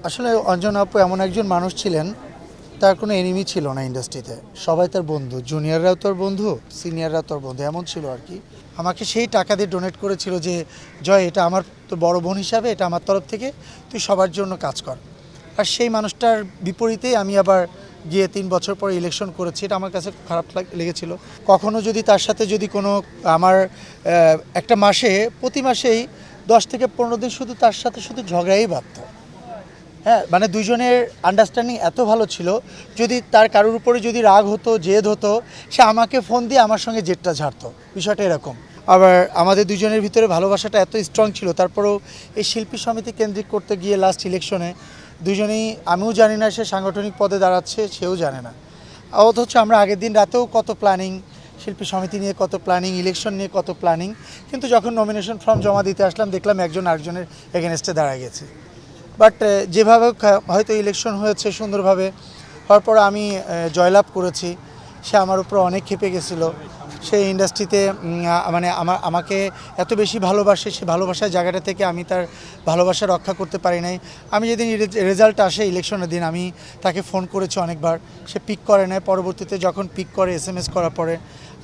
আসলে অঞ্জনা আপু এমন একজন মানুষ ছিলেন, তার কোনো এনিমি ছিল না ইন্ডাস্ট্রিতে। সবাই তার বন্ধু, জুনিয়ররাও তোর বন্ধু, সিনিয়ররাও তোর বন্ধু, এমন ছিল আর কি। আমাকে সেই টাকা দিয়ে ডোনেট করেছিল যে জয়, এটা আমার তো বড় বোন হিসাবে, এটা আমার তরফ থেকে তুই সবার জন্য কাজ কর। আর সেই মানুষটার বিপরীতেই আমি আবার গিয়ে 3 বছর পরে ইলেকশন করেছি। এটা আমার কাছে খারাপ লেগেছিল। কখনো যদি তার সাথে যদি কোনো আমার একটা মাসে প্রতি মাসেই 10 থেকে 15 দিন শুধু তার সাথে শুধু ঝগড়াই বাঁধত। হ্যাঁ, মানে দুজনের আন্ডারস্ট্যান্ডিং এত ভালো ছিল, যদি তার কারোর উপরে যদি রাগ হতো, জেদ হতো, সে আমাকে ফোন দিয়ে আমার সঙ্গে জেদটা ঝাড়তো। বিষয়টা এরকম। আবার আমাদের দুজনের ভিতরে ভালোবাসাটা এত স্ট্রং ছিল, তারপরেও এই শিল্পী সমিতি কেন্দ্রিক করতে গিয়ে লাস্ট ইলেকশনে দুজনেই, আমিও জানি না সে সাংগঠনিক পদে দাঁড়াচ্ছে, সেও জানে না। অথচ আমরা আগের দিন রাতেও কত প্ল্যানিং, শিল্পী সমিতি নিয়ে কত প্ল্যানিং, ইলেকশন নিয়ে কত প্ল্যানিং, কিন্তু যখন নমিনেশন ফর্ম জমা দিতে আসলাম দেখলাম একজন আরেকজনের এগেনস্টে দাঁড়ায় গেছে। বাট যেভাবে হয়তো ইলেকশন হয়েছে সুন্দরভাবে, হওয়ার পর আমি জয়লাভ করেছি, সে আমার উপর অনেক ক্ষেপে গেছিলো। সেই ইন্ডাস্ট্রিতে মানে আমাকে এত বেশি ভালোবাসে, সে ভালোবাসার জায়গাটা থেকে আমি তার ভালোবাসা রক্ষা করতে পারি নাই। আমি যেদিন রেজাল্ট আসে ইলেকশনের দিন, আমি তাকে ফোন করেছি অনেকবার, সে পিক করে নেয়। পরবর্তীতে যখন পিক করে, SMS করার পরে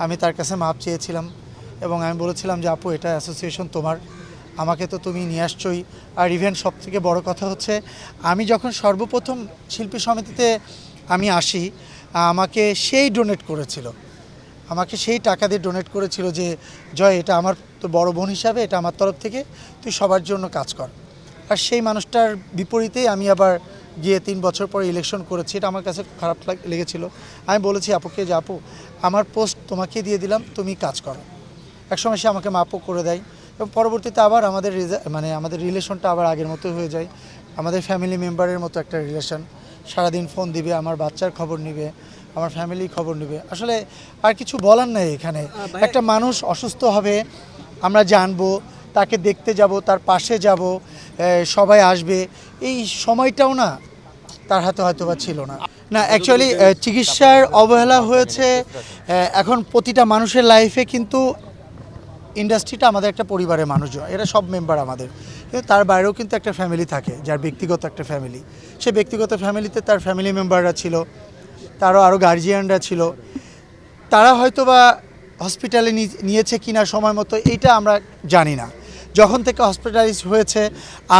আমি তার কাছে মাপ চেয়েছিলাম এবং আমি বলেছিলাম যে আপু, এটা অ্যাসোসিয়েশন তোমার, আমাকে তো তুমি নিয়ে আসছোই। আর ইভেন সবথেকে বড় কথা হচ্ছে, আমি যখন সর্বপ্রথম শিল্পী সমিতিতে আমি আসি, আমাকে সেই ডোনেট করেছিল, আমাকে সেই টাকা দিয়ে ডোনেট করেছিল যে জয়, এটা আমার তো বড় বোন হিসাবে, এটা আমার তরফ থেকে তুই সবার জন্য কাজ কর। আর সেই মানুষটার বিপরীতেই আমি আবার গিয়ে 3 বছর পরে ইলেকশন করেছি। এটা আমার কাছে খারাপ লেগেছিল। আমি বলেছি আপুকে যে আপু, আমার পোস্ট তোমাকে দিয়ে দিলাম, তুমি কাজ করো। একসময় সে আমাকে মাপও করে দেয় এবং পরবর্তীতে আবার আমাদের রিলেশনটা আবার আগের মতো হয়ে যায়। আমাদের ফ্যামিলি মেম্বারের মতো একটা রিলেশন। সারাদিন ফোন দিবে, আমার বাচ্চার খবর নেবে, আমার ফ্যামিলির খবর নেবে। আসলে আর কিছু বলার নেই এখানে। একটা মানুষ অসুস্থ হবে, আমরা জানবো, তাকে দেখতে যাব, তার পাশে যাব, সবাই আসবে, এই সময়টাও না তার হাতে হয়তো বা ছিল না। না, অ্যাকচুয়ালি চিকিৎসার অবহেলা হয়েছে। এখন প্রতিটা মানুষের লাইফে কিন্তু ইন্ডাস্ট্রিটা আমাদের একটা পরিবারের মানুষজন, এরা সব মেম্বার আমাদের, কিন্তু তার বাইরেও কিন্তু একটা ফ্যামিলি থাকে, যার ব্যক্তিগত একটা ফ্যামিলি। সে ব্যক্তিগত ফ্যামিলিতে তার ফ্যামিলি মেম্বাররা ছিল, তারও আরও গার্জিয়ানরা ছিল। তারা হয়তো বা হসপিটালে নিয়েছে কিনা সময় মতো, এইটা আমরা জানি না। যখন থেকে হসপিটালাইজ হয়েছে,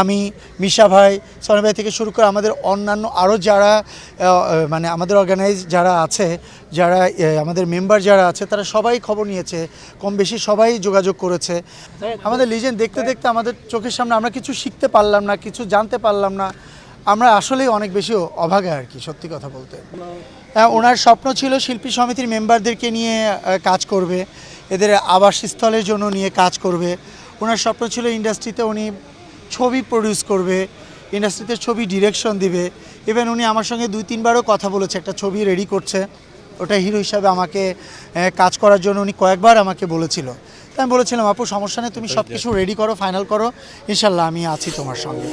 আমি, মিশা ভাই, সনি ভাই থেকে শুরু করে আমাদের অন্যান্য আরও যারা মানে আমাদের অর্গানাইজ যারা আছে, যারা আমাদের মেম্বার যারা আছে, তারা সবাই খবর নিয়েছে, কম বেশি সবাই যোগাযোগ করেছে। আমাদের লিজেন্ড দেখতে দেখতে আমাদের চোখের সামনে আমরা কিছু শিখতে পারলাম না, কিছু জানতে পারলাম না। আমরা আসলেই অনেক বেশি অভাগা আর কি, সত্যি কথা বলতে। ওনার স্বপ্ন ছিল শিল্পী সমিতির মেম্বারদেরকে নিয়ে কাজ করবে, এদের আবাসস্থলের জন্য নিয়ে কাজ করবে। ওনার স্বপ্ন ছিল ইন্ডাস্ট্রিতে উনি ছবি প্রডিউস করবে, ইন্ডাস্ট্রিতে ছবি ডিরেকশন দিবে। ইভেন উনি আমার সঙ্গে 2-3বারও কথা বলেছে, একটা ছবি রেডি করছে, ওটা হিরো হিসাবে আমাকে কাজ করার জন্য উনি কয়েকবার আমাকে বলেছিল। তাই আমি বলেছিলাম আপু, সমস্যা নেই, তুমি সব কিছু রেডি করো, ফাইনাল করো, ইনশাল্লাহ আমি আছি তোমার সঙ্গে।